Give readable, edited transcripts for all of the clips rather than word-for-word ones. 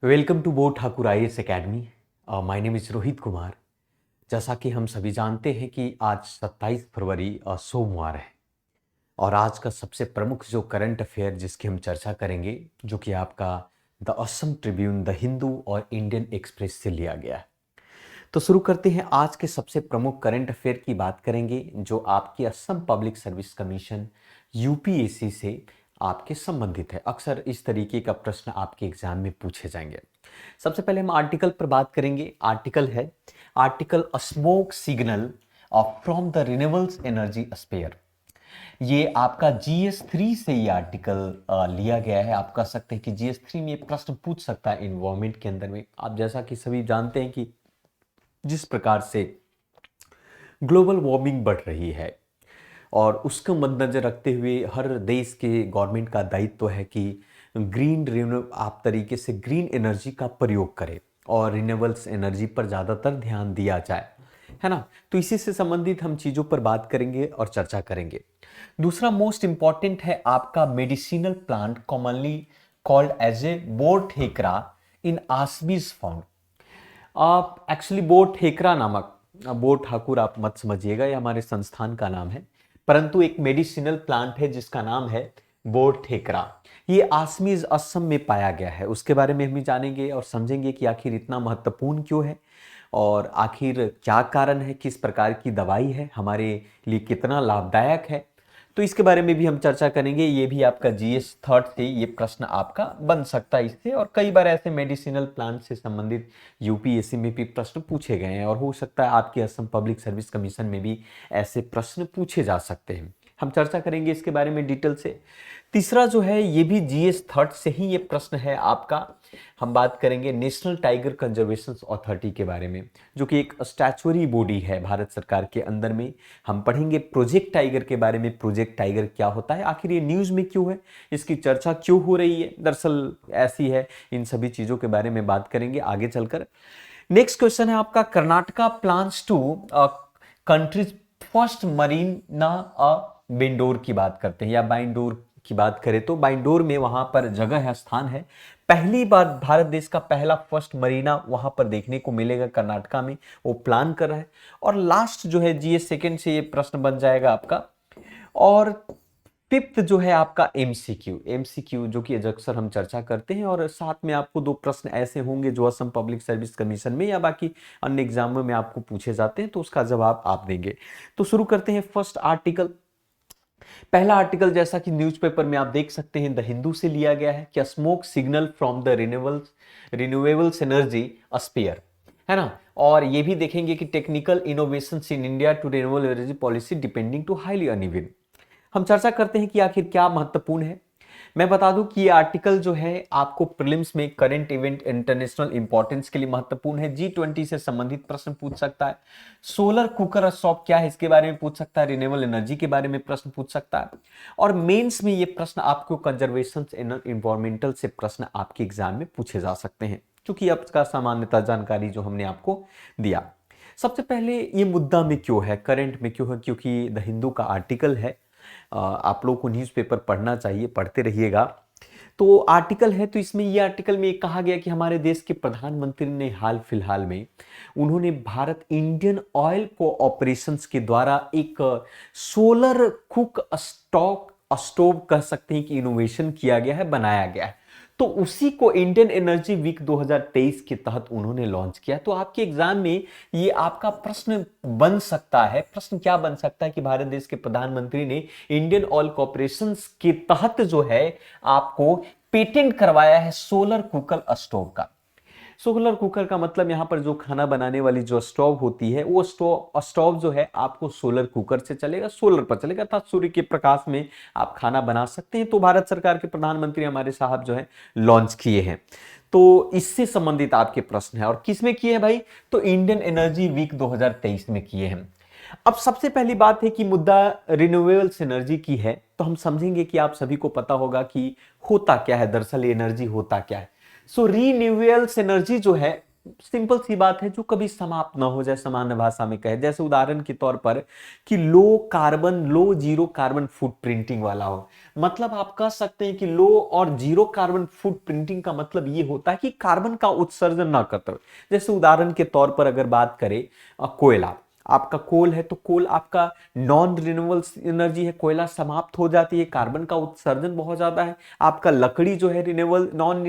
Welcome to बोट Thakur IAS academy. My name is Rohit Kumar. जैसा कि हम सभी जानते हैं कि आज 27 फरवरी सोमवार है और आज का सबसे प्रमुख जो करंट अफेयर जिसकी हम चर्चा करेंगे जो कि आपका the Assam Tribune, the Hindu और इंडियन एक्सप्रेस से लिया गया है। तो शुरू करते हैं। आज के सबसे प्रमुख करंट अफेयर की बात करेंगे जो आपकी Assam public service commission UPSC से आपके संबंधित है। अक्सर इस तरीके का प्रश्न आपके एग्जाम में पूछे जाएंगे। सबसे पहले हम आर्टिकल पर बात करेंगे। आर्टिकल है article smoke signal from the renewables energy sphere. ये आपका जीएस 3 से ये आर्टिकल लिया गया है। आप कह सकते हैं कि जीएस 3 में ये प्रश्न पूछ सकता है इन्वायरमेंट के अंदर में। आप जैसा कि सभी जानते हैं कि जिस प्रकार से ग्लोबल वार्मिंग बढ़ रही है और उसको मद्देनजर रखते हुए हर देश के गवर्नमेंट का दायित्व है कि आप तरीके से ग्रीन एनर्जी का प्रयोग करें और रिन्यूएबल्स एनर्जी पर ज़्यादातर ध्यान दिया जाए, है ना। तो इसी से संबंधित हम चीज़ों पर बात करेंगे और चर्चा करेंगे। दूसरा मोस्ट इंपॉर्टेंट है आपका medicinal plant commonly called as a बोर ठेकरा इन आसबीज फाउंड। आप एक्चुअली बोट ठेकरा नामक बोट ठाकुर आप मत समझिएगा, ये हमारे संस्थान का नाम है, परंतु एक मेडिसिनल प्लांट है जिसका नाम है बोट ठेकरा। ये आसमीज असम में पाया गया है। उसके बारे में हम जानेंगे और समझेंगे कि आखिर इतना महत्वपूर्ण क्यों है और आखिर क्या कारण है, किस प्रकार की दवाई है, हमारे लिए कितना लाभदायक है। तो इसके बारे में भी हम चर्चा करेंगे। ये भी आपका जीएस 3 से ये प्रश्न आपका बन सकता है इससे, और कई बार ऐसे मेडिसिनल प्लांट से संबंधित यूपीएससी में भी प्रश्न पूछे गए हैं और हो सकता है आपके असम पब्लिक सर्विस कमीशन में भी ऐसे प्रश्न पूछे जा सकते हैं। हम चर्चा करेंगे इसके बारे में डिटेल से। तीसरा जो है ये भी जीएस 3 से ही ये प्रश्न है आपका। हम बात करेंगे नेशनल टाइगर कंजर्वेशन अथॉरिटी के बारे में, जो कि एक स्टैचुअरी बॉडी है भारत सरकार के अंदर में। हम पढ़ेंगे प्रोजेक्ट टाइगर के बारे में। प्रोजेक्ट टाइगर क्या होता है, आखिर ये न्यूज़ में क्यों है, इसकी चर्चा क्यों हो रही है, दरअसल ऐसी है। इन सभी चीज़ों के बारे में बात करेंगे आगे चलकर। नेक्स्ट क्वेश्चन है आपका Karnataka plans to country's first marina बेंडोर की बात करते हैं, या बाइंडोर की बात करें तो बाइंडोर में वहां पर जगह है, स्थान है। पहली बार भारत देश का पहला फर्स्ट मरीना वहां पर देखने को मिलेगा कर्नाटका में, वो प्लान कर रहा है। और लास्ट जो है जीएस 2 से ये प्रश्न बन जाएगा आपका। और फिफ्थ जो है आपका एमसीक्यू जो कि अक्सर हम चर्चा करते हैं, और साथ में आपको दो प्रश्न ऐसे होंगे जो असम पब्लिक सर्विस कमीशन में या बाकी अन्य एग्जामों में आपको पूछे जाते हैं, तो उसका जवाब आप देंगे। तो शुरू करते हैं फर्स्ट आर्टिकल। पहला आर्टिकल जैसा कि न्यूज़पेपर में आप देख सकते हैं द हिंदू से लिया गया है कि smoke signal from the renewables energy sphere, है ना। और ये भी देखेंगे कि technical innovations in India to renewable energy policy depending to highly uneven. हम चर्चा करते हैं कि आखिर क्या महत्वपूर्ण है। मैं बता दूं कि ये आर्टिकल जो है आपको प्रीलिम्स में करंट इवेंट इंटरनेशनल इंपॉर्टेंस के लिए महत्वपूर्ण है। G20 से संबंधित प्रश्न पूछ सकता है। सोलर कुकर स्टॉप क्या है इसके बारे में पूछ सकता है। रिन्यूएबल एनर्जी के बारे में प्रश्न पूछ सकता है। और मेंस में ये प्रश्न आपको कंजर्वेशन एनवायरमेंटल से प्रश्न आपके एग्जाम में पूछे जा सकते हैं, क्योंकि अब का सामान्यतः जानकारी जो हमने आपको दिया। सबसे पहले ये मुद्दा में क्यों है, करंट में क्यों है, क्योंकि द हिंदू का आर्टिकल है। आप लोगों को न्यूज़पेपर पढ़ना चाहिए, पढ़ते रहिएगा। तो आर्टिकल है, तो इसमें ये आर्टिकल में कहा गया कि हमारे देश के प्रधानमंत्री ने हाल फिलहाल में उन्होंने भारत इंडियन ऑयल कोऑपरेशंस के द्वारा एक सोलर कुक स्टोव कह सकते हैं कि इनोवेशन किया गया है, बनाया गया है। तो उसी को इंडियन एनर्जी वीक 2023 के तहत उन्होंने लॉन्च किया। तो आपके एग्जाम में ये आपका प्रश्न बन सकता है। प्रश्न क्या बन सकता है कि भारत देश के प्रधानमंत्री ने इंडियन ऑयल कॉर्पोरेशन के तहत जो है आपको पेटेंट करवाया है सोलर कुकर स्टोव का। सोलर कुकर का मतलब यहां पर जो खाना बनाने वाली जो स्टोव होती है, वो स्टोव जो है आपको सोलर कुकर से चलेगा, सोलर पर चलेगा, अर्थात सूर्य के प्रकाश में आप खाना बना सकते हैं। तो भारत सरकार के प्रधानमंत्री हमारे साहब जो है लॉन्च किए हैं। तो इससे संबंधित आपके प्रश्न है। और किसमें किए हैं भाई, तो इंडियन एनर्जी वीक 2023 में किए हैं। अब सबसे पहली बात है कि मुद्दा रिन्यूएबल्स एनर्जी की है, तो हम समझेंगे कि आप सभी को पता होगा कि होता क्या है, दरअसल एनर्जी होता क्या है। सो रिन्यूएबल्स एनर्जी जो है सिंपल सी बात है जो कभी समाप्त ना हो जाए, सामान्य भाषा में कहे, जैसे उदाहरण के तौर पर कि लो कार्बन, लो जीरो कार्बन फुट प्रिंटिंग वाला हो। मतलब आप कह सकते हैं कि लो और जीरो कार्बन फुट प्रिंटिंग का मतलब ये होता है कि कार्बन का उत्सर्जन ना करते हुए। जैसे उदाहरण के तौर पर अगर बात करें कोयला, आपका कोल है तो कोल आपका नॉन रिन्यूएबल एनर्जी है, कोयला समाप्त हो जाती है, कार्बन का उत्सर्जन बहुत ज्यादा है। आपका लकड़ी जो है रिन्यूएबल, नॉन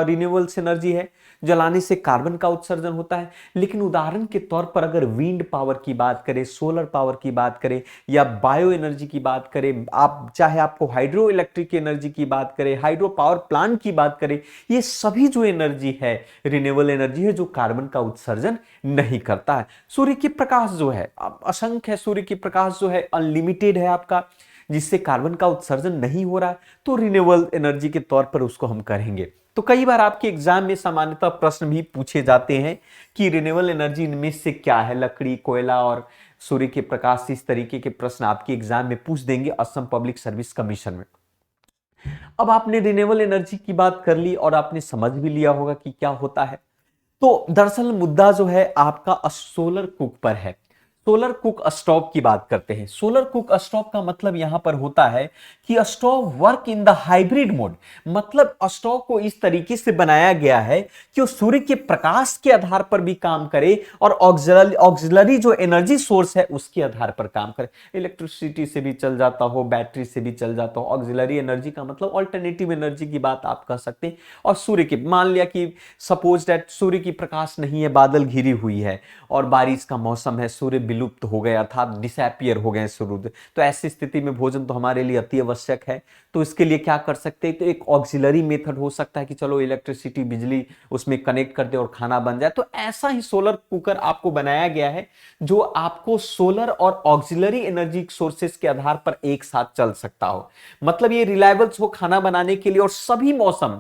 रिन्यूएबल एनर्जी है, जलाने से कार्बन का उत्सर्जन होता है। लेकिन उदाहरण के तौर पर अगर विंड पावर की बात करें, सोलर पावर की बात करें या बायो एनर्जी की बात करें, आप चाहे आपको हाइड्रो इलेक्ट्रिक एनर्जी की बात करें, हाइड्रो पावर प्लांट की बात करें, ये सभी जो एनर्जी है रिन्यूएबल एनर्जी है जो कार्बन का उत्सर्जन नहीं करता है। सूर्य की प्रकाश जो है असंख्य है, सूर्य की प्रकाश जो है अनलिमिटेड है आपका, जिससे कार्बन का उत्सर्जन नहीं हो रहा, तो रिन्यूएबल एनर्जी के तौर पर उसको हम करेंगे। तो कई बार आपके एग्जाम में सामान्यतः प्रश्न भी पूछे जाते हैं कि रिन्यूएबल एनर्जी इनमें से क्या है, लकड़ी, कोयला और सूर्य के प्रकाश। इस तरीके के प्रश्न आपके एग्जाम में पूछ देंगे असम पब्लिक सर्विस कमीशन में। अब आपने रिन्यूएबल एनर्जी की बात कर ली और आपने समझ भी लिया होगा कि क्या होता है। तो दरअसल मुद्दा जो है आपका सोलर कुक पर है। सोलर कुक स्टोव की बात करते हैं। सोलर कुक स्टोव का मतलब यहां पर होता है कि stove work in the hybrid mode. मतलब स्टोव को इस तरीके से बनाया गया है कि वो सूर्य के प्रकाश के आधार पर भी काम करे और ऑक्सिलरी जो एनर्जी सोर्स है उसके आधार पर काम करे। इलेक्ट्रिसिटी से भी चल जाता हो, बैटरी से भी चल जाता हो। ऑक्सिलरी एनर्जी का मतलब ऑल्टरनेटिव एनर्जी की बात आप कह सकते हैं। और सूर्य के, मान लिया कि सपोज दैट सूर्य की प्रकाश नहीं है, बादल घिरी हुई है और बारिश का मौसम है, सूर्य विलुप्त हो गया था, डिसअपियर हो गए सूर्य, तो ऐसी स्थिति में भोजन तो हमारे लिए अति आवश्यक है। तो इसके लिए क्या कर सकते हैं, तो एक ऑक्सिलरी मेथड हो सकता है कि चलो इलेक्ट्रिसिटी, बिजली उसमें कनेक्ट कर दे और खाना बन जाए। तो ऐसा ही सोलर कुकर आपको बनाया गया है जो आपको सोलर और ऑक्सिलरी एनर्जी सोर्सेस के आधार पर एक साथ चल सकता हो। मतलब ये रिलायबल हो खाना बनाने के लिए, और सभी मौसम,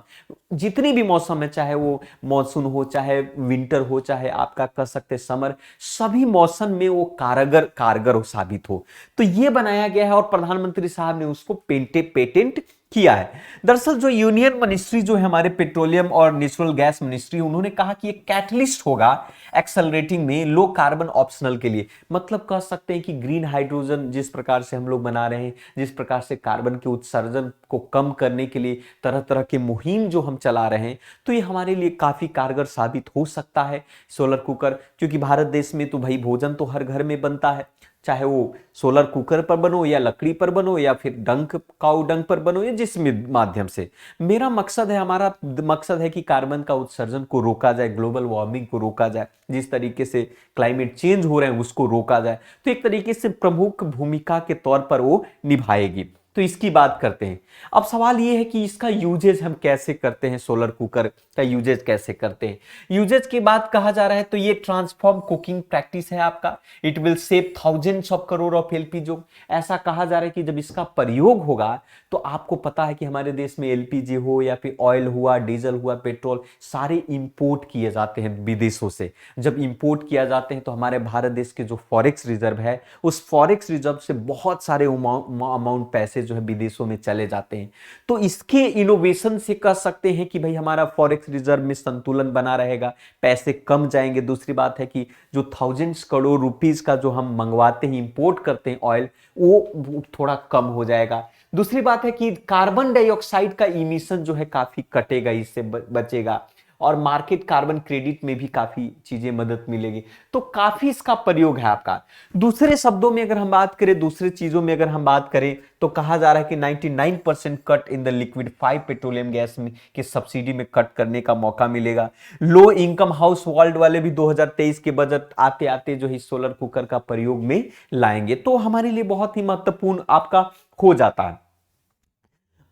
जितनी भी मौसम है, चाहे वो मॉनसून हो, चाहे विंटर हो, चाहे आपका कह सकते समर, सभी मौसम में वो कारगर हो साबित हो। तो ये बनाया गया है और प्रधानमंत्री साहब ने उसको पेटेंट किया है। दरअसल जो यूनियन मिनिस्ट्री जो है हमारे पेट्रोलियम और नेचुरल गैस मिनिस्ट्री, उन्होंने कहा कि एक कैटलिस्ट होगा एक्सेलरेटिंग में लो कार्बन ऑप्शनल के लिए। मतलब कह सकते हैं कि ग्रीन हाइड्रोजन जिस प्रकार से हम लोग बना रहे हैं, जिस प्रकार से कार्बन के उत्सर्जन को कम करने के लिए तरह तरह के मुहिम जो हम चला रहे हैं, तो ये हमारे लिए काफी कारगर साबित हो सकता है सोलर कुकर। क्योंकि भारत देश में तो भाई भोजन तो हर घर में बनता है, चाहे वो सोलर कुकर पर बनो या लकड़ी पर बनो या फिर डंक, काऊ डंक पर बनो या जिस माध्यम से। मेरा मकसद है, हमारा मकसद है कि कार्बन का उत्सर्जन को रोका जाए, ग्लोबल वार्मिंग को रोका जाए, जिस तरीके से क्लाइमेट चेंज हो रहे हैं उसको रोका जाए। तो एक तरीके से प्रमुख भूमिका के तौर पर वो निभाएगी। तो इसकी बात करते हैं। अब सवाल ये है कि इसका यूजेज हम कैसे करते हैं, सोलर कुकर का यूजेज कैसे करते हैं। यूजेज की बात कहा जा रहा है तो ये ट्रांसफॉर्म कुकिंग प्रैक्टिस है आपका। It will save thousands of crore of LPG. जो ऐसा कहा जा रहा है कि जब इसका प्रयोग होगा तो आपको पता है कि हमारे देश में एलपीजी हो या फिर ऑयल हुआ, डीजल हुआ, पेट्रोल, सारे इंपोर्ट किए जाते हैं विदेशों से। जब इंपोर्ट किया जाते हैं तो हमारे भारत देश के जो फॉरेक्स रिजर्व है, उस फॉरेक्स रिजर्व से बहुत सारे अमाउंट पैसे जो है विदेशों में चले जाते हैं। तो इसके इनोवेशन से कह सकते हैं कि भाई हमारा फॉरेक्स रिजर्व में संतुलन बना रहेगा, पैसे कम जाएंगे। दूसरी बात है कि जो थाउजेंड्स करोड़ रुपीस का जो हम मंगवाते हैं, इंपोर्ट करते हैं ऑयल, वो थोड़ा कम हो जाएगा। दूसरी बात है कि कार्बन डाइऑक्साइड का इमिशन जो है काफी कटेगा, इससे बचेगा। और मार्केट कार्बन क्रेडिट में भी काफी चीजें मदद मिलेगी। तो काफी इसका प्रयोग है आपका। दूसरे शब्दों में अगर हम बात करें, दूसरे चीजों में अगर हम बात करें, तो कहा जा रहा है कि 99% cut in the liquefied petroleum gas में की सब्सिडी में कट करने का मौका मिलेगा। लो इनकम हाउस होल्ड वाले भी 2023 के बजट आते आते जो है सोलर कुकर का प्रयोग में लाएंगे। तो हमारे लिए बहुत ही महत्वपूर्ण आपका हो जाता है।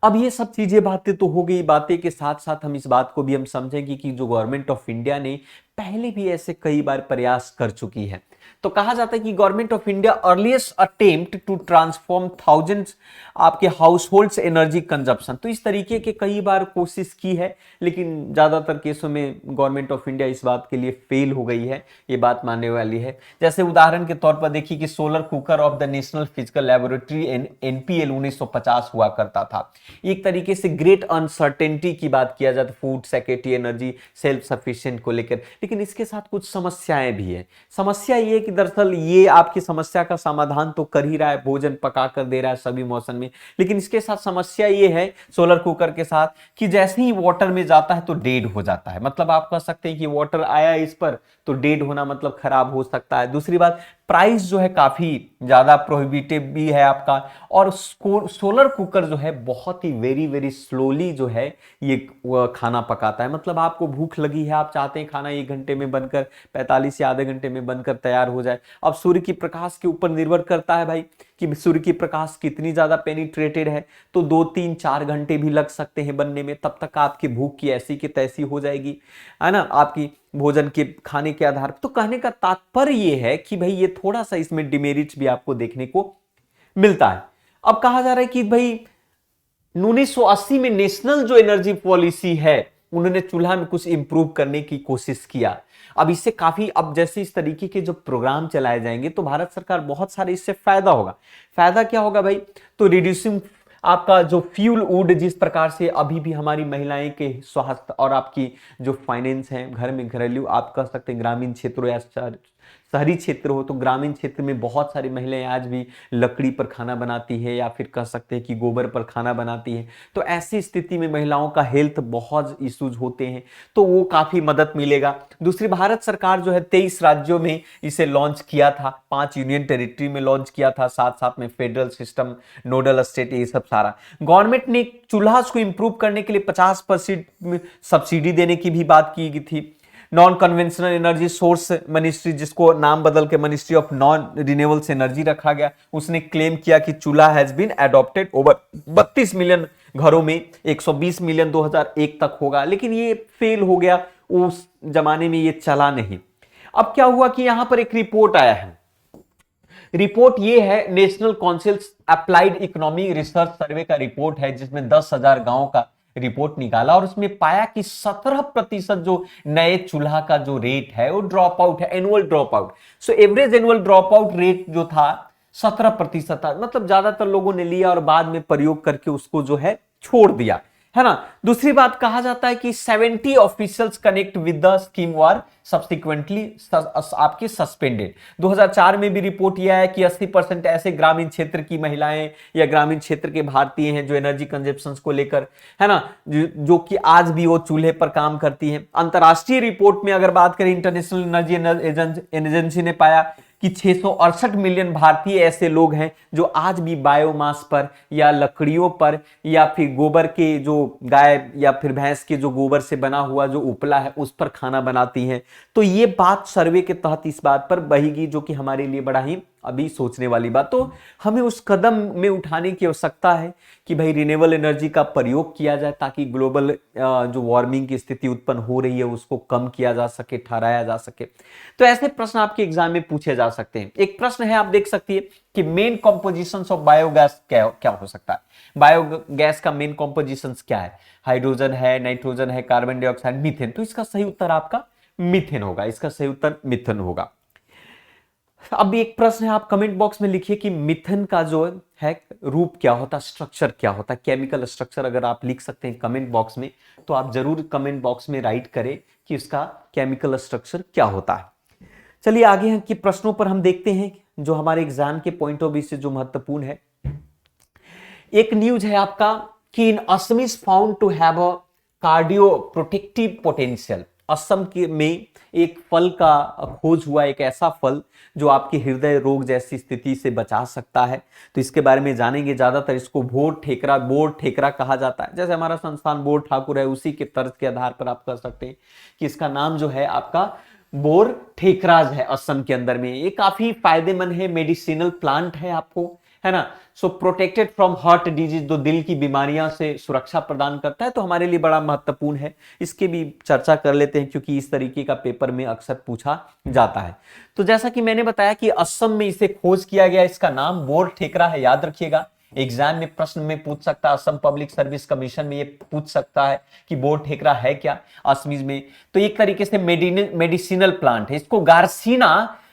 अब ये सब चीजें, बातें तो हो गई, बातें के साथ साथ हम इस बात को भी हम समझेंगे कि जो गवर्नमेंट ऑफ इंडिया ने पहले भी ऐसे कई बार प्रयास कर चुकी है। तो कहा जाता है कि government of India earliest attempt to transform thousands आपके हाउस होल्ड्स एनर्जी कंजप्शन। तो इस तरीके के कई बार कोशिश की है, लेकिन ज्यादातर केसों में गवर्नमेंट ऑफ इंडिया इस बात के लिए फेल हो गई है, ये बात मानने वाली है। जैसे उदाहरण के तौर पर देखिए कि solar cooker of the national physical laboratory NPL 1950 हुआ करता था। एक तरीके से ग्रेट अनसर्टेनिटी की बात किया जाए तो food security, energy self sufficient को लेकर। लेकिन इसके साथ कुछ समस्याएं भी है। समस्या ये है कि दरअसल ये आपकी समस्या का समाधान तो कर ही रहा है, भोजन पका कर दे रहा है सभी मौसम में, लेकिन इसके साथ समस्या ये है सोलर कुकर के साथ कि जैसे ही वाटर में जाता है तो डेड हो जाता है। मतलब आप कह सकते हैं कि वाटर आया इस पर तो डेड होना मतलब खराब हो सकता है। दूसरी बात, प्राइस जो है काफी ज्यादा प्रोहिबिटिव भी है आपका, और सोलर कुकर जो है बहुत ही वेरी वेरी स्लोली जो है ये खाना पकाता है। मतलब आपको भूख लगी है, आप चाहते हैं खाना 1 घंटे में बनकर 45 या आधे घंटे में बनकर तैयार हो जाए। अब सूर्य की प्रकाश के ऊपर निर्भर करता है भाई कि सूर्य की प्रकाश कितनी ज्यादा पेनिट्रेटेड है, तो 2 3 4 घंटे भी लग सकते हैं बनने में, तब तक आपकी भूख की ऐसी की तैसी हो जाएगी, है ना, आपकी भोजन के खाने के आधार पर। तो कहने का तात्पर्य यह है कि भाई ये थोड़ा सा इसमें डिमेरिट्स भी आपको देखने को मिलता है। अब कहा जा रहा है कि भाई 1980 में नेशनल जो एनर्जी पॉलिसी है उन्होंने चूल्हा में कुछ इंप्रूव करने की कोशिश किया। अब इससे काफी, अब जैसे इस तरीके के जो प्रोग्राम चलाए जाएंगे तो भारत सरकार बहुत सारे इससे फायदा होगा। फायदा क्या होगा भाई, तो रिड्यूसिंग आपका जो फ्यूल वुड, जिस प्रकार से अभी भी हमारी महिलाएं के स्वास्थ्य और आपकी जो फाइनेंस है घर में घरेलू, आप कह सकते हैं ग्रामीण क्षेत्रों या शहरी क्षेत्र हो, तो ग्रामीण क्षेत्र में बहुत सारी महिलाएं आज भी लकड़ी पर खाना बनाती है या फिर कह सकते हैं कि गोबर पर खाना बनाती है। तो ऐसी स्थिति में महिलाओं का हेल्थ बहुत इश्यूज होते हैं, तो वो काफी मदद मिलेगा। दूसरी, भारत सरकार जो है 23 राज्यों में इसे लॉन्च किया था, 5 यूनियन टेरिटरी में लॉन्च किया था, साथ साथ में फेडरल सिस्टम, नोडल स्टेट, ये सब सारा। गवर्नमेंट ने चूल्हा को इंप्रूव करने के लिए 50% सब्सिडी देने की भी बात की गई थी। Non conventional energy source ministry, जिसको नाम बदल के ministry of non renewables energy रखा गया, उसने क्लेम किया कि चूल्हा has been adopted over 32 million घरों में, 120 मिलियन 2001 तक होगा, लेकिन ये फेल हो गया, उस जमाने में ये चला नहीं। अब क्या हुआ कि यहां पर एक रिपोर्ट आया है। रिपोर्ट ये है National Council Applied Economy Research survey का रिपोर्ट है, जिसमें 10,000 गांवों का रिपोर्ट निकाला और उसमें पाया कि 17% जो नए चूल्हा का जो रेट है वो ड्रॉप आउट है, annual drop out. So average annual drop out rate जो था 17% था। मतलब ज्यादातर लोगों ने लिया और बाद में प्रयोग करके उसको जो है छोड़ दिया, है ना। दूसरी बात, कहा जाता है कि 70 officials connect with the scheme were subsequently आपके सस्पेंडेड। 2004 में भी रिपोर्ट यह है कि 80% ऐसे ग्रामीण क्षेत्र की महिलाएं या ग्रामीण क्षेत्र के भारतीय हैं जो एनर्जी कंजप्शन को लेकर, है ना, जो कि आज भी वो चूल्हे पर काम करती हैं। अंतरराष्ट्रीय रिपोर्ट में अगर बात करें, इंटरनेशनल एनर्जी एजेंसी ने पाया कि 668 मिलियन भारतीय ऐसे लोग हैं जो आज भी बायोमास पर या लकड़ियों पर या फिर गोबर के, जो गाय या फिर भैंस के जो गोबर से बना हुआ जो उपला है उस पर खाना बनाती हैं। तो ये बात सर्वे के तहत इस बात पर बहेगी, जो कि हमारे लिए बड़ा ही अभी सोचने वाली बात। तो हमें उस कदम में उठाने की आवश्यकता है कि भाई रिन्यूएबल एनर्जी का प्रयोग किया जाए, ताकि ग्लोबल जो वार्मिंग की स्थिति उत्पन्न हो रही है उसको कम किया जा सके, ठहराया जा सके। तो ऐसे प्रश्न आपके एग्जाम में पूछे जा सकते हैं। एक प्रश्न है, आप देख सकती है कि मेन कॉम्पोजिशन ऑफ बायोगैस क्या हो सकता है। बायोगैस का मेन कॉम्पोजिशन क्या है? हाइड्रोजन है, नाइट्रोजन है, कार्बन डाइऑक्साइड, मीथेन। तो इसका सही उत्तर आपका मीथेन होगा, इसका सही उत्तर मीथेन होगा। अब एक प्रश्न है, आप कमेंट बॉक्स में लिखिए कि मीथेन का जो है रूप क्या होता, स्ट्रक्चर क्या होता, केमिकल स्ट्रक्चर अगर आप लिख सकते हैं कमेंट बॉक्स में तो आप जरूर कमेंट बॉक्स में राइट करें कि इसका केमिकल स्ट्रक्चर क्या होता है। चलिए आगे हैं कि प्रश्नों पर हम देखते हैं जो हमारे एग्जाम के पॉइंट ऑफ व्यू से जो महत्वपूर्ण है। एक न्यूज है आपका कि in Assam is found to have a cardio protective potential. Assam में एक फल का खोज हुआ, एक ऐसा फल जो आपके हृदय रोग जैसी स्थिति से बचा सकता है। तो इसके बारे में जानेंगे। ज्यादातर इसको बोर ठेकरा कहा जाता है, जैसे हमारा संस्थान बोर ठाकुर है उसी के तर्ज के आधार पर आप कह सकते हैं कि इसका नाम जो है आपका बोर ठेकराज है असम के अंदर में। ये काफी फायदेमंद है, मेडिसिनल प्लांट है आपको, है ना। सो प्रोटेक्टेड फ्रॉम हार्ट डिजीज, जो दिल की बीमारियां से सुरक्षा प्रदान करता है, तो हमारे लिए बड़ा महत्वपूर्ण है। इसके भी चर्चा कर लेते हैं क्योंकि इस तरीके का पेपर में अक्सर पूछा जाता है। तो जैसा कि मैंने बताया कि असम में इसे खोज किया गया, इसका नाम बोर ठेकरा है, याद रखिएगा। एग्जाम में प्रश्न में पूछ सकता है, असम पब्लिक सर्विस कमीशन में ये पूछ सकता है कि बोर ठेकरा है क्या असमीज में। तो एक तरीके से मेडिसिनल प्लांट है। इसको गार्सिना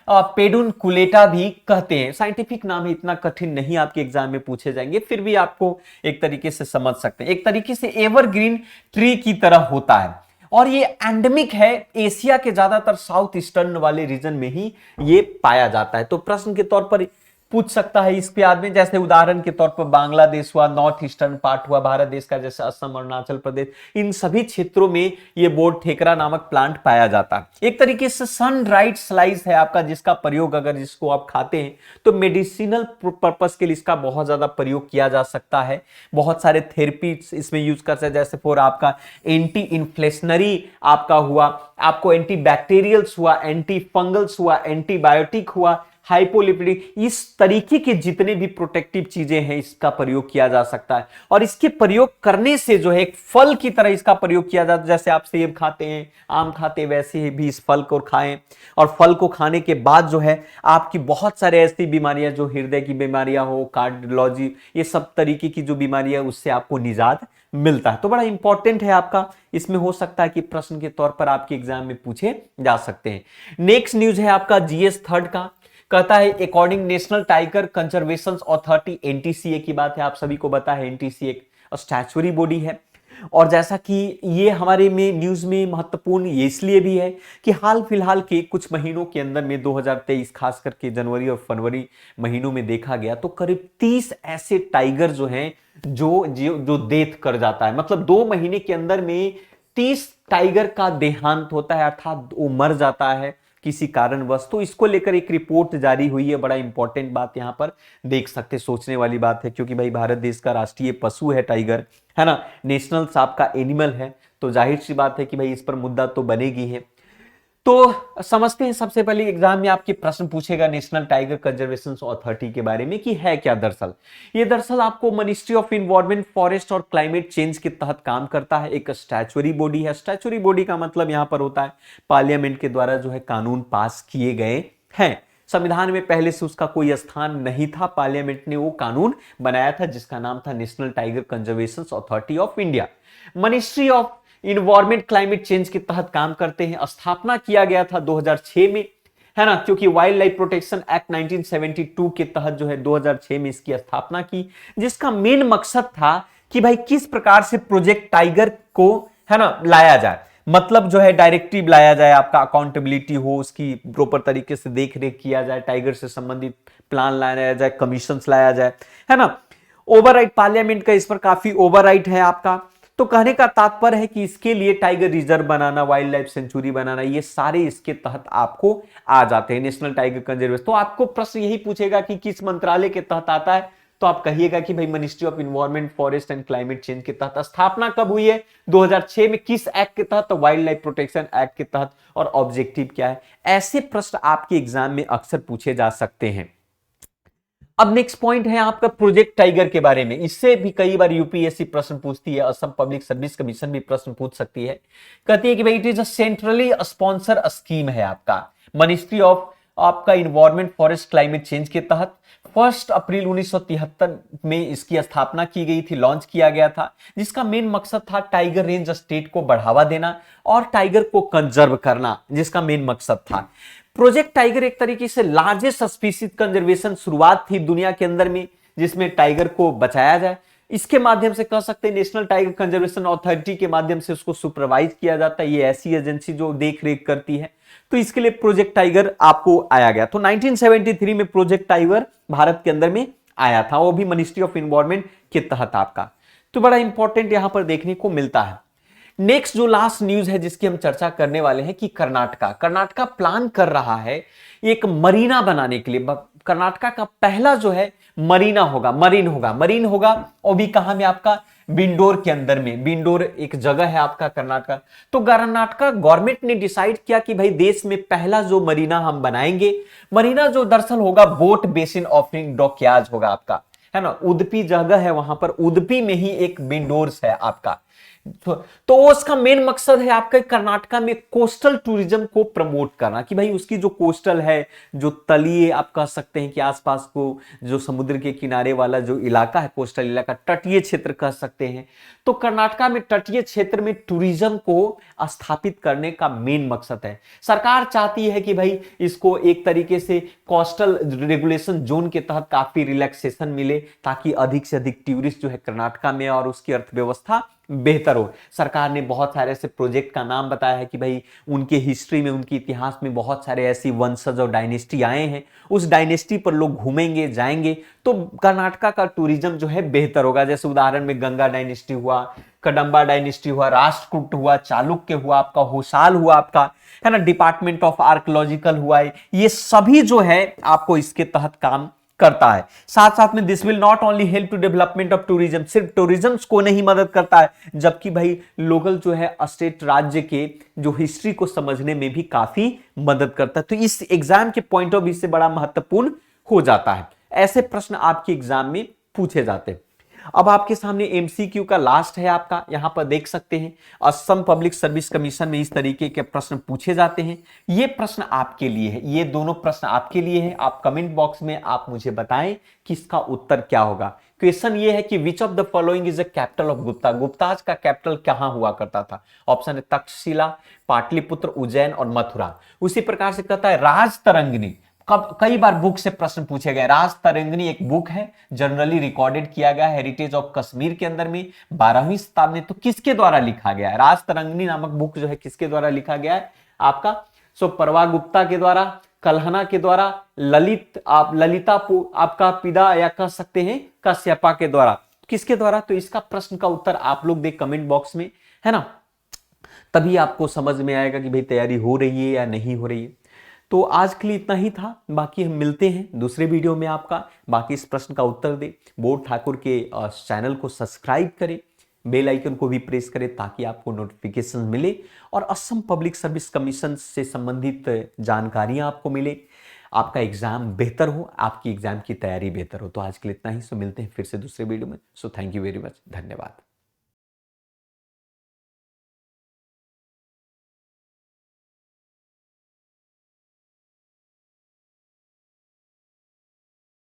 पेडुनकुलेटा भी कहते हैं। साइंटिफिक नाम है, इतना कठिन नहीं, आपके एग्जाम में पूछे जाएंगे, फिर भी आपको एक तरीके से समझ सकते हैं। एक तरीके से एवरग्रीन ट्री की तरह होता है और ये एंडेमिक है, एशिया के ज्यादातर साउथ ईस्टर्न वाले रीजन में ही ये पाया जाता है। तो प्रश्न के तौर पर पूछ सकता है इसके बाद में, जैसे उदाहरण के तौर पर बांग्लादेश हुआ, नॉर्थ ईस्टर्न पार्ट हुआ भारत देश का, जैसे असम, अरुणाचल प्रदेश, इन सभी क्षेत्रों में ये बोर्ड ठेकरा नामक प्लांट पाया जाता है। एक तरीके से सन ड्राइड स्लाइस है आपका, जिसका प्रयोग अगर जिसको आप खाते हैं तो मेडिसिनल पर्पस के लिए इसका बहुत ज्यादा प्रयोग किया जा सकता है। बहुत सारे थेरेपी इसमें यूज कर सकते हैं, जैसे फॉर आपका एंटी इन्फ्लेशनरी आपका हुआ, आपको एंटी बैक्टीरियल्स हुआ, एंटी फंगल्स हुआ, एंटीबायोटिक हुआ, हाइपोलिपिडिक, इस तरीके के जितने भी प्रोटेक्टिव चीजें हैं इसका प्रयोग किया जा सकता है। और इसके प्रयोग करने से जो है एक फल की तरह इसका प्रयोग किया जाता है। जैसे आप सेब खाते हैं, आम खाते हैं, वैसे ही भी इस फल को खाएं, और फल को खाने के बाद जो है आपकी बहुत सारे ऐसी बीमारियां, जो हृदय की बीमारियां हो, कार्डियोलॉजी, ये सब तरीके की जो बीमारियां, उससे आपको निजात मिलता है। तो बड़ा इंपॉर्टेंट है आपका, इसमें हो सकता है कि प्रश्न के तौर पर आपके एग्जाम में पूछे जा सकते हैं। नेक्स्ट न्यूज है आपका जीएस थर्ड का, कहता है according national tiger conservation authority, NTCA की बात है, आप सभी को पता है एनटीसीए एक स्टैच्यूरी बॉडी है। और जैसा कि ये हमारे में न्यूज में महत्वपूर्ण ये इसलिए भी है कि हाल फिलहाल के कुछ महीनों के अंदर में 2023 खास करके जनवरी और फरवरी महीनों में देखा गया तो करीब 30 ऐसे टाइगर जो हैं जो डेथ कर जाता है, मतलब 2 महीने के अंदर में 30 टाइगर का देहांत होता है, अर्थात वो मर जाता है किसी कारणवश। तो इसको लेकर एक रिपोर्ट जारी हुई है, बड़ा इंपॉर्टेंट बात यहां पर देख सकते, सोचने वाली बात है, क्योंकि भाई भारत देश का राष्ट्रीय पशु है टाइगर, है ना, नेशनल सांप का एनिमल है, तो जाहिर सी बात है कि भाई इस पर मुद्दा तो बनेगी है। तो समझते हैं, सबसे पहले एग्जाम में आपके प्रश्न पूछेगा नेशनल टाइगर कंजर्वेशन अथॉरिटी के बारे में कि है क्या दरअसल। ये दरअसल आपको मिनिस्ट्री ऑफ इन्वायरमेंट, फॉरेस्ट और क्लाइमेट चेंज के तहत काम करता है, एक स्टैच्यूरी बॉडी है। स्टैच्यूरी बॉडी का मतलब यहां पर होता है पार्लियामेंट के द्वारा जो है कानून पास किए गए हैं। संविधान में पहले से उसका कोई स्थान नहीं था, पार्लियामेंट ने वो कानून बनाया था जिसका नाम था national tiger conservation authority of India. Ministry of environment climate change के तहत काम करते हैं। स्थापना किया गया था 2006 में, है ना, क्योंकि वाइल्ड लाइफ प्रोटेक्शन एक्ट 1972 के तहत जो है 2006 में इसकी स्थापना की, जिसका मेन मकसद था कि भाई किस प्रकार से प्रोजेक्ट टाइगर को, है ना, लाया जाए, मतलब जो है डायरेक्टिव लाया जाए, आपका अकाउंटेबिलिटी हो, उसकी प्रॉपर तरीके से देख रेख किया जाए, टाइगर से संबंधित प्लान लाया जाए, कमीशन लाया जाए, है ना। ओवरराइट पार्लियामेंट का इस पर काफी ओवरराइट है आपका। तो कहने का तात्पर्य है कि इसके लिए टाइगर रिजर्व बनाना, वाइल्ड लाइफ सेंचुरी बनाना, ये सारे इसके तहत आपको आ जाते हैं, नेशनल टाइगर कंजर्वेशन। तो आपको प्रश्न यही पूछेगा कि किस मंत्रालय के तहत आता है, तो आप कहिएगा कि भाई ministry of environment, forest and climate change के तहत। स्थापना कब हुई है? 2006 में। किस एक्ट के तहत? तो वाइल्ड लाइफ प्रोटेक्शन एक्ट के तहत। और ऑब्जेक्टिव क्या है? ऐसे प्रश्न आपके एग्जाम में अक्सर पूछे जा सकते हैं। अब नेक्स्ट पॉइंट है आपका प्रोजेक्ट टाइगर के बारे में। इससे भी कई बार यूपीएससी प्रश्न पूछती है, असम पब्लिक सर्विस कमीशन भी प्रश्न पूछ सकती है। कहती है कि भाई it is a centrally sponsor scheme है आपका, मिनिस्ट्री ऑफ आपका इन्वायरमेंट, फॉरेस्ट, क्लाइमेट चेंज के तहत। 1 अप्रैल 1973 में इसकी स्थापना की गई थी, लॉन्च किया गया था, जिसका मेन मकसद था टाइगर रेंज स्टेट को बढ़ावा देना और टाइगर को कंजर्व करना, जिसका मेन मकसद था। प्रोजेक्ट टाइगर एक तरीके से लार्जेस्ट स्पीशीज कंजर्वेशन शुरुआत थी दुनिया के अंदर में, जिसमें टाइगर को बचाया जाए। इसके माध्यम से कह सकते हैं नेशनल टाइगर कंजर्वेशन अथॉरिटी के माध्यम से उसको सुपरवाइज किया जाता है। ये ऐसी एजेंसी जो देख रेख करती है, तो इसके लिए प्रोजेक्ट टाइगर आपको आया गया। तो 1973 में प्रोजेक्ट टाइगर भारत के अंदर में आया था, वो भी मिनिस्ट्री ऑफ इन्वायरमेंट के तहत आपका। तो बड़ा इंपॉर्टेंट यहां पर देखने को मिलता है। नेक्स्ट जो लास्ट न्यूज है जिसकी हम चर्चा करने वाले हैं कि कर्नाटका प्लान कर रहा है एक मरीना बनाने के लिए। कर्नाटका का पहला जो है मरीन होगा, और भी कहां में? आपका बिंडोर के अंदर में। बिंडोर एक जगह है आपका कर्नाटका। तो कर्नाटका गवर्नमेंट ने डिसाइड किया कि भाई देश में पहला जो मरीना हम बनाएंगे, मरीना जो दरअसल होगा बोट बेसिन ऑफरिंग डॉकयार्ड होगा आपका, है ना। उडुपी जगह है वहां पर, उडुपी में ही एक बिंडोर्स है आपका। तो उसका मेन मकसद है आपका कर्नाटका में कोस्टल टूरिज्म को प्रमोट करना, कि भाई उसकी जो कोस्टल है, जो तलीय आप कह सकते हैं कि आसपास को जो समुद्र के किनारे वाला जो इलाका है, कोस्टल इलाका, तटीय क्षेत्र कह सकते हैं। तो कर्नाटका में तटीय क्षेत्र में टूरिज्म को स्थापित करने का मेन मकसद है। सरकार चाहती है कि भाई इसको एक तरीके से कोस्टल रेगुलेशन जोन के तहत काफी रिलैक्सेशन मिले, ताकि अधिक से अधिक टूरिस्ट जो है कर्नाटका में और उसकी अर्थव्यवस्था बेहतर हो। सरकार ने बहुत सारे ऐसे प्रोजेक्ट का नाम बताया है कि भाई उनके हिस्ट्री में, उनके इतिहास में बहुत सारे ऐसी वंशज और डायनेस्टी आए हैं, उस डायनेस्टी पर लोग घूमेंगे जाएंगे तो कर्नाटका का टूरिज्म जो है बेहतर होगा। जैसे उदाहरण में गंगा डायनेस्टी हुआ, कदंबा डायनेस्टी हुआ, राष्ट्रकूट हुआ, चालुक्य हुआ, आपका होसाल हुआ, आपका है ना डिपार्टमेंट ऑफ आर्कियोलॉजिकल हुआ है, ये सभी जो है आपको इसके तहत काम करता है। साथ साथ में this will not only help to development of tourism, सिर्फ टूरिज्म को नहीं मदद करता है, जबकि भाई लोकल जो है स्टेट राज्य के जो हिस्ट्री को समझने में भी काफी मदद करता है। तो इस एग्जाम के पॉइंट ऑफ व्यू से बड़ा महत्वपूर्ण हो जाता है। ऐसे प्रश्न आपके एग्जाम में पूछे जाते हैं। अब आपके सामने एमसीक्यू का लास्ट है आपका, यहां पर देख सकते हैं असम पब्लिक सर्विस कमीशन में इस तरीके के प्रश्न पूछे जाते हैं। ये प्रश्न आपके लिए है, ये दोनों प्रश्न आपके लिए है। आप कमेंट बॉक्स में आप मुझे बताएं कि इसका उत्तर क्या होगा। क्वेश्चन ये है कि which of the following is the capital of Gupta, Gupta's का कैपिटल कहां हुआ करता था। ऑप्शन है तक्षशिला, पाटलिपुत्र, उज्जैन और मथुरा। उसी प्रकार से कहता है राज तरंगिणी, कई बार बुक से प्रश्न पूछे गए। राज तरंगिणी एक बुक है, जनरली रिकॉर्डेड किया गया हेरिटेज ऑफ कश्मीर के अंदर में 12वीं शताब्दी में। तो किसके द्वारा लिखा गया है? राज तरंगिणी नामक बुक जो है किसके द्वारा लिखा गया है आपका? परवा गुप्ता के द्वारा, कल्हना के द्वारा, ललिता आपका पिता, या कह सकते हैं कश्यपा के द्वारा। किसके द्वारा? तो इसका प्रश्न का उत्तर आप लोग देख कमेंट बॉक्स में, है ना, तभी आपको समझ में आएगा कि भाई तैयारी हो रही है या नहीं हो रही है। तो आज के लिए इतना ही था, बाकी हम मिलते हैं दूसरे वीडियो में। आपका बाकी इस प्रश्न का उत्तर दे, बोध ठाकुर के चैनल को सब्सक्राइब करें, बेल आइकन को भी प्रेस करें ताकि आपको नोटिफिकेशन मिले और असम पब्लिक सर्विस कमीशन से संबंधित जानकारियां आपको मिले, आपका एग्जाम बेहतर हो, आपकी एग्जाम की तैयारी बेहतर हो। तो आज के लिए इतना ही। सो मिलते हैं फिर से दूसरे वीडियो में। So thank you very much, धन्यवाद।